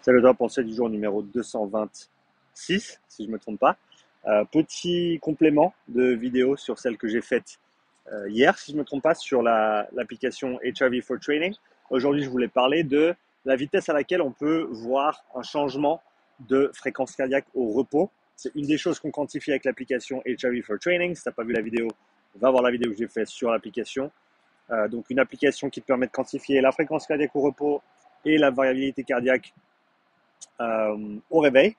Salut à toi pour du jour numéro 226, si je ne me trompe pas. Petit complément de vidéo sur celle que j'ai faite hier, si je ne me trompe pas, sur l'application HRV for Training. Aujourd'hui, je voulais parler de la vitesse à laquelle on peut voir un changement de fréquence cardiaque au repos. C'est une des choses qu'on quantifie avec l'application HRV for Training. Si tu n'as pas vu la vidéo, va voir la vidéo que j'ai faite sur l'application. Donc, une application qui te permet de quantifier la fréquence cardiaque au repos et la variabilité cardiaque au réveil,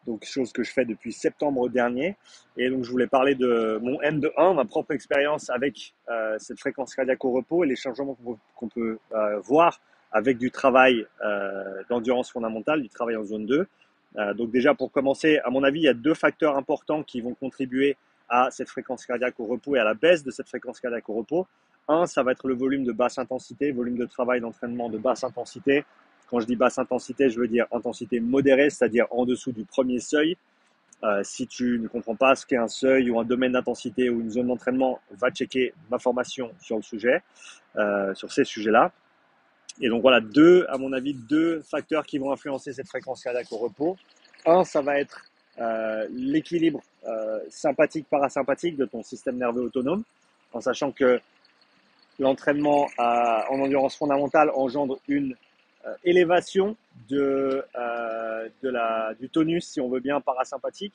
donc chose que je fais depuis septembre dernier. Et donc je voulais parler de mon N de 1, ma propre expérience avec cette fréquence cardiaque au repos et les changements qu'on peut voir avec du travail d'endurance fondamentale, du travail en zone 2. Donc déjà pour commencer, à mon avis, il y a deux facteurs importants qui vont contribuer à cette fréquence cardiaque au repos et à la baisse de cette fréquence cardiaque au repos. Un, ça va être le volume de basse intensité, volume de travail d'entraînement de basse intensité. Quand je dis basse intensité, je veux dire intensité modérée, c'est-à-dire en dessous du premier seuil. Si tu ne comprends pas ce qu'est un seuil ou un domaine d'intensité ou une zone d'entraînement, va checker ma formation sur le sujet, sur ces sujets-là. Et donc voilà, à mon avis, deux facteurs qui vont influencer cette fréquence cardiaque au repos. Un, ça va être l'équilibre sympathique-parasympathique de ton système nerveux autonome, en sachant que l'entraînement en endurance fondamentale engendre une élévation du tonus, si on veut bien, parasympathique,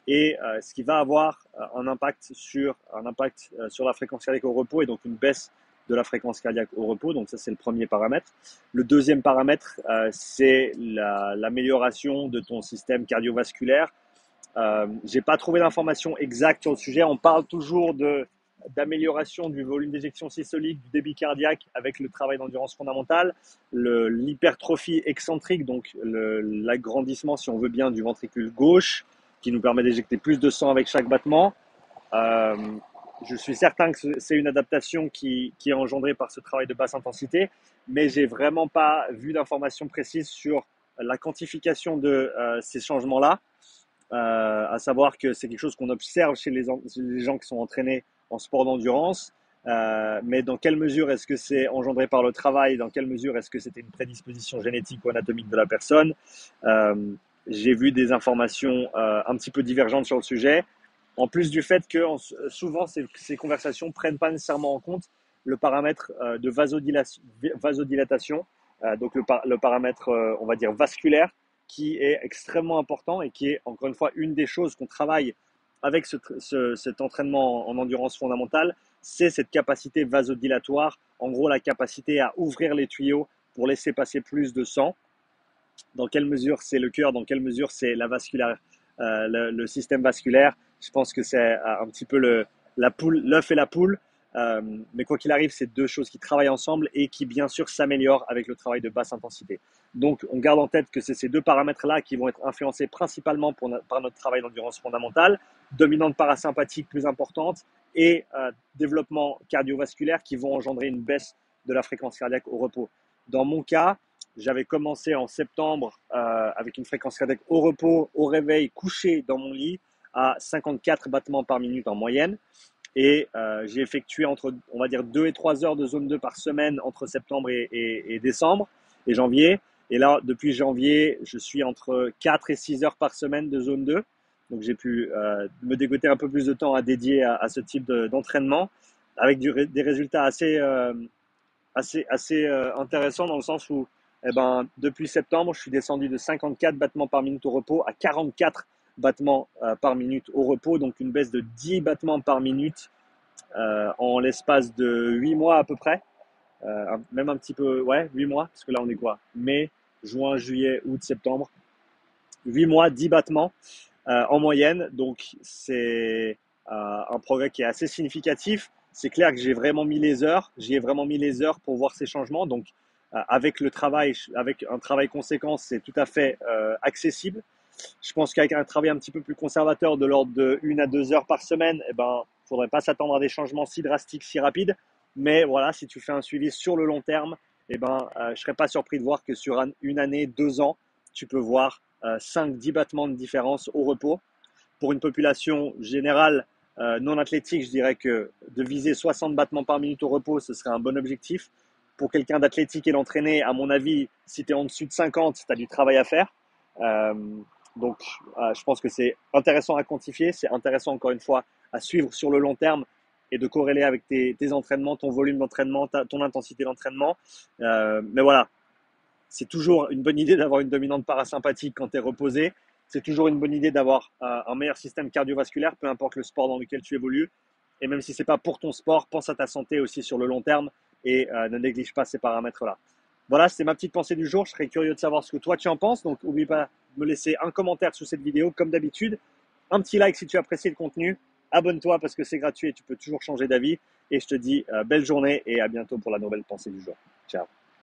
et ce qui va avoir un impact sur la fréquence cardiaque au repos et donc une baisse de la fréquence cardiaque au repos. Donc ça, c'est le premier paramètre. Le deuxième paramètre, c'est l'amélioration de ton système cardiovasculaire. J'ai pas trouvé d'informations exactes sur le sujet. On parle toujours d'amélioration du volume d'éjection systolique, du débit cardiaque avec le travail d'endurance fondamentale, l'hypertrophie excentrique, donc l'agrandissement, si on veut bien, du ventricule gauche, qui nous permet d'éjecter plus de sang avec chaque battement. Euh, je suis certain que c'est une adaptation qui est engendrée par ce travail de basse intensité, mais j'ai vraiment pas vu d'informations précises sur la quantification de ces changements-là. À savoir que c'est quelque chose qu'on observe chez les gens qui sont entraînés en sport d'endurance. Mais dans quelle mesure est-ce que c'est engendré par le travail? Dans quelle mesure est-ce que c'était une prédisposition génétique ou anatomique de la personne? euh, j'ai vu des informations un petit peu divergentes sur le sujet. En plus du fait que souvent ces conversations prennent pas nécessairement en compte le paramètre de vasodilatation, donc le paramètre, on va dire, vasculaire, qui est extrêmement important et qui est, encore une fois, une des choses qu'on travaille avec cet entraînement en endurance fondamentale, c'est cette capacité vasodilatoire, en gros la capacité à ouvrir les tuyaux pour laisser passer plus de sang. Dans quelle mesure c'est le cœur, dans quelle mesure c'est le système vasculaire. Je pense que c'est un petit peu l'œuf et la poule. Mais quoi qu'il arrive, c'est deux choses qui travaillent ensemble et qui, bien sûr, s'améliorent avec le travail de basse intensité. Donc, on garde en tête que c'est ces deux paramètres-là qui vont être influencés principalement par notre travail d'endurance fondamentale, dominante parasympathique plus importante et développement cardiovasculaire qui vont engendrer une baisse de la fréquence cardiaque au repos. Dans mon cas, j'avais commencé en septembre avec une fréquence cardiaque au repos, au réveil, couché dans mon lit à 54 battements par minute en moyenne. Et j'ai effectué entre, on va dire, 2 et 3 heures de zone 2 par semaine entre septembre et décembre et janvier. Et là, depuis janvier, je suis entre 4 et 6 heures par semaine de zone 2. Donc j'ai pu me dégoter un peu plus de temps à dédier à ce type d'entraînement avec des résultats assez intéressants dans le sens où depuis septembre, je suis descendu de 54 battements par minute au repos à 44 battements par minute au repos, donc une baisse de 10 battements par minute en l'espace de 8 mois à peu près, même un petit peu, ouais, 8 mois, parce que là on est quoi? Mai, juin, juillet, août, septembre, 8 mois, 10 battements en moyenne, donc c'est un progrès qui est assez significatif. C'est clair que j'y ai vraiment mis les heures pour voir ces changements, donc avec un travail conséquent, c'est tout à fait accessible. Je pense qu'avec un travail un petit peu plus conservateur de l'ordre de 1 à 2 heures par semaine, faudrait pas s'attendre à des changements si drastiques, si rapides. Mais voilà, si tu fais un suivi sur le long terme, je serais pas surpris de voir que sur une année, 2 ans, tu peux voir 5-10 battements de différence au repos. Pour une population générale non athlétique, je dirais que de viser 60 battements par minute au repos, ce serait un bon objectif. pour quelqu'un d'athlétique et d'entraîné, à mon avis, si tu es en dessus de 50, tu as du travail à faire. Euh, je pense que c'est intéressant à quantifier, c'est intéressant encore une fois à suivre sur le long terme et de corréler avec tes entraînements, ton volume d'entraînement, ton intensité d'entraînement. Mais voilà, c'est toujours une bonne idée d'avoir une dominante parasympathique quand tu es reposé. C'est toujours une bonne idée d'avoir un meilleur système cardiovasculaire, peu importe le sport dans lequel tu évolues. Et même si ce n'est pas pour ton sport, pense à ta santé aussi sur le long terme et ne néglige pas ces paramètres-là. Voilà, c'est ma petite pensée du jour. Je serais curieux de savoir ce que toi tu en penses. Donc, n'oublie pas de me laisser un commentaire sous cette vidéo, comme d'habitude. Un petit like si tu apprécies le contenu. Abonne-toi parce que c'est gratuit et tu peux toujours changer d'avis. Et je te dis belle journée et à bientôt pour la nouvelle pensée du jour. Ciao.